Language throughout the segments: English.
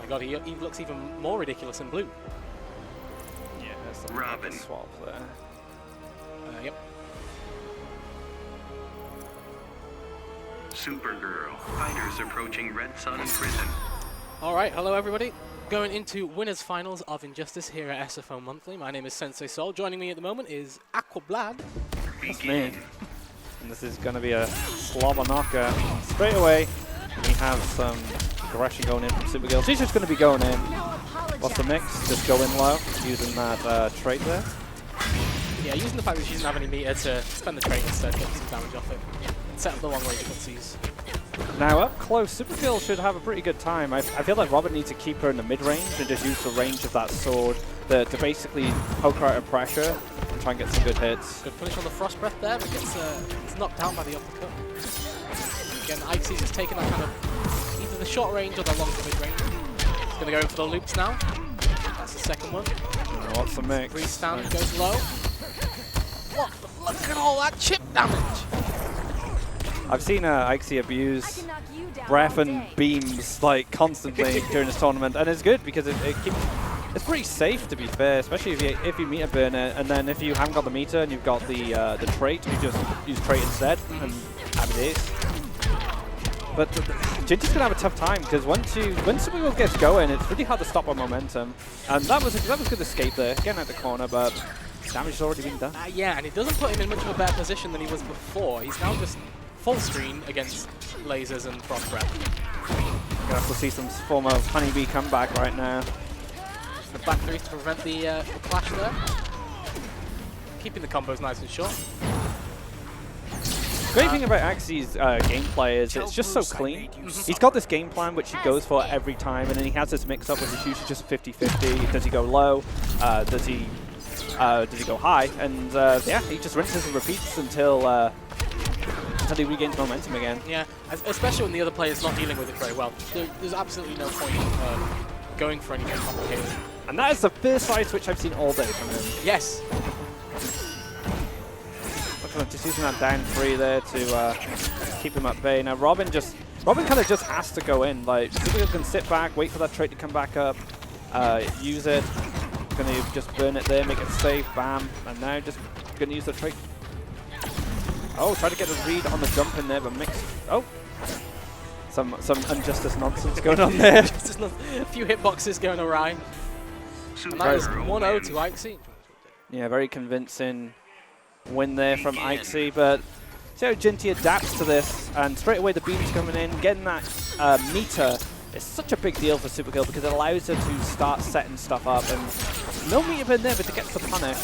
god, he looks even more ridiculous in blue. Yeah, there's the Robin swap there. Yep. Supergirl. Fighters approaching Red Sun prison. Alright, hello everybody. Going into winners finals of Injustice here at SFO Monthly. My name is Sensei Sol. Joining me at the moment is Aquablad. That's me. And this is going to be a slobber knocker. Straight away, we have some aggression going in from Supergirl. She's just going to be going in. What's the mix? Just go in low, using that trait there. Yeah, using the fact that she doesn't have any meter to spend the trait instead, get some damage off it. Set up the long range footsies. Now up close, Supergirl should have a pretty good time. I feel like Robin needs to keep her in the mid-range and just use the range of that sword to basically poke her out of pressure and try and get some good hits. Good punish on the Frost Breath there, but gets knocked down by the uppercut. Again, Aixy is taking that kind of either the short range or the long to mid-range. He's going to go in for the loops now. That's the second one. What's the mix? Freestand goes low. What? Look at all that chip damage! I've seen Aixy abuse breath and beams like constantly during this tournament, and it's good because it's pretty safe, to be fair, especially if you meter burn it, and then if you haven't got the meter and you've got the trait, you just use trait instead, and happy days. But Jinty's gonna have a tough time because when Supergirl gets going, it's really hard to stop her momentum, and that was a good escape there, getting out the corner, but damage has already been done. Yeah, and it doesn't put him in much of a better position than he was before. He's now just full screen against lasers and Frost Breath. Gonna have to see some form of honeybee comeback right now. The back threes to prevent the clash there. Keeping the combos nice and short. Great thing about Aixy's gameplay is it's just so clean. He's got this game plan which he goes for every time, and then he has this mix-up which is usually just 50-50. Does he go low? Does he go high? And yeah, he just rinses and repeats until he regains momentum again. Yeah, especially when the other player's not dealing with it very well. There's absolutely no point going for anything complicated. And that is the first side switch I've seen all day from him. Yes. Just using that down 3 there to keep him at bay. Now Robin kind of just has to go in. Like Supergirl can sit back, wait for that trait to come back up, use it. Gonna just burn it there, make it safe, bam, and now just gonna use the trait. Oh, try to get a read on the jump in there, but mixed. Oh, some Injustice nonsense going on there. A few hitboxes going awry. And that is 1-0 to Aixy. Yeah, very convincing win there from Aixy, but see how Jinty adapts to this, and straight away the beams coming in, getting that meter is such a big deal for Supergirl because it allows her to start setting stuff up, and no meter in there, but to get the punish.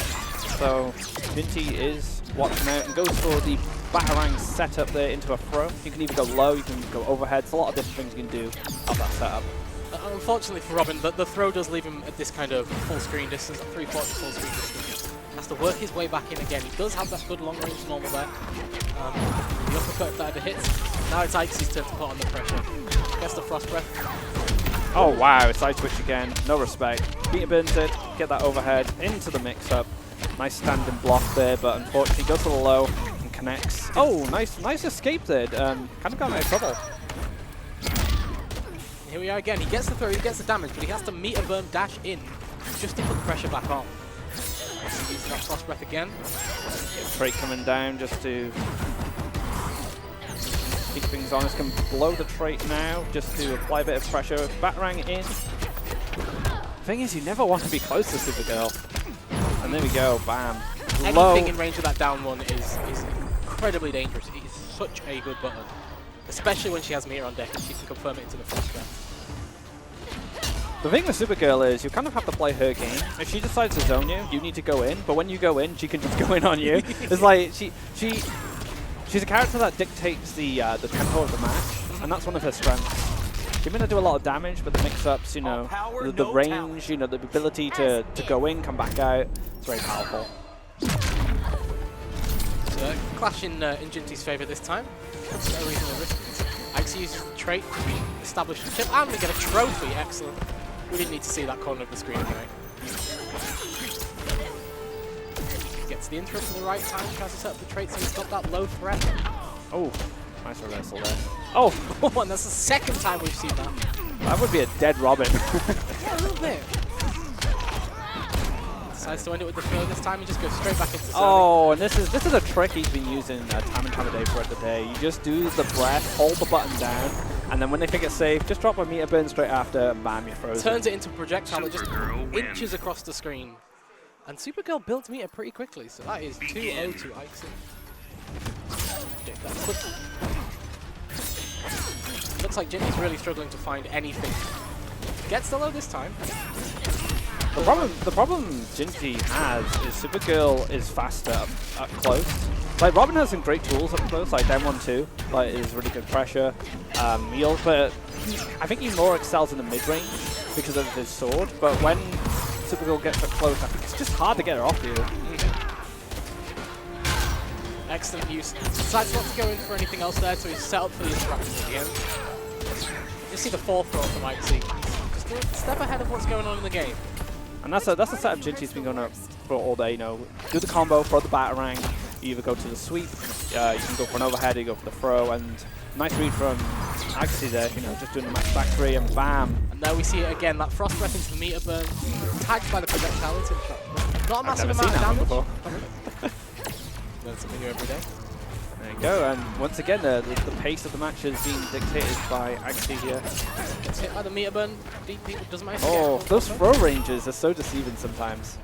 So Jinty is watching out and goes for the Batarang setup there into a throw. You can either go low, you can go overhead. There's a lot of different things you can do off that setup. Unfortunately for Robin, the throw does leave him at this kind of full screen distance, 3/4 full screen distance. Has to work his way back in again. He does have that good long range normal there. The uppercut if that ever hits. Now it's Aixy's turn to put on the pressure. Gets the Frost Breath. Oh wow, side switch again, no respect. Peter burns it, get that overhead into the mix-up. Nice standing block there, but unfortunately goes to the low and connects. Oh, nice escape there. Kind of got out of trouble. Here we are again. He gets the throw, he gets the damage, but he has to meter burn dash in just to put the pressure back on. Use that Frost Breath again. Trait coming down just to keep things honest. Can blow the trait now just to apply a bit of pressure. Batarang in. Thing is, you never want to be close to Supergirl. And there we go, bam. Anything in range of that down one is incredibly dangerous. It is such a good button, especially when she has meter on deck and she can confirm it into the Frost Breath. The thing with Supergirl is you kind of have to play her game. If she decides to zone you, you need to go in. But when you go in, she can just go in on you. It's like she's a character that dictates the tempo of the match, and that's one of her strengths. She's going to do a lot of damage, but the mix-ups, you know, the range, you know, the ability to go in, come back out, it's very powerful. So, clash in Jinty's favour this time. That's no reason to risk it. Aixy uses the trait to establish the chip, and we get a trophy. Excellent. We didn't need to see that corner of the screen anyway. Gets the intro to the right time, tries to set up the trait so he's got that low threat. Oh, nice reversal there. Oh, and that's the second time we've seen that. That would be a dead Robin. Yeah, a little bit. Decides to end it with the throw this time. He just goes straight back into serving. Oh, and this is a trick he's been using time and time again throughout the day. You just do the breath, hold the button down, and then when they think it's safe, just drop a meter burn straight after, and bam, you're frozen. Turns it into a projectile that just Supergirl wins. inches across the screen. And Supergirl builds meter pretty quickly, so that is 2-0 to Aixy. Looks like Jinty's really struggling to find anything. Gets the low this time. The problem Jinty has is Supergirl is faster up close. Like Robin has some great tools up close, like down 1-2, like is really good pressure. But I think he more excels in the mid range because of his sword. But when Supergirl gets up close, I think it's just hard to get her off you. Excellent use. Decides not to go in for anything else there, so he's set up for the interaction at the end. You see the 4th throw from Aixy. Just a step ahead of what's going on in the game. And that's a setup Jinty's been going up for all day. You know, do the combo, throw the batarang. You either go to the sweep, you can go for an overhead, you go for the throw, and nice read from Aixy there. You know, just doing the max back 3 and bam. And there we see it again. That frost breath into the meter burn, tagged by the projectile. It's not a massive amount of damage. Before. Learn something new every day. There you go, and once again, the pace of the match is being dictated by Aixy here. Gets hit by the meter burn, deep, doesn't matter. Oh, those throw ranges are so deceiving sometimes.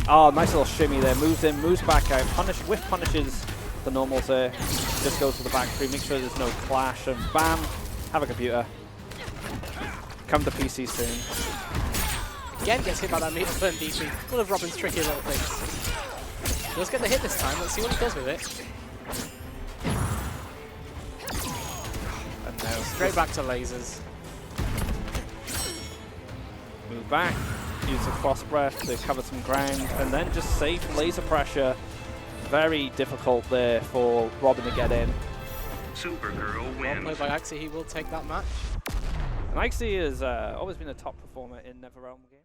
Oh, nice little shimmy there, moves in, moves back out, whiff punishes the normals there, just goes for the back 3, make sure there's no clash, and bam, have a computer. Come to PC soon. Again gets hit by that meter burn DC, one of Robin's tricky little things. Let's get the hit this time, let's see what he does with it. And now Straight back to lasers. move back, use a frost breath to cover some ground, and then just safe laser pressure. Very difficult there for Robin to get in. Supergirl Well wins. played by Aixy, he will take that match. And Aixy has always been a top performer in NetherRealm games.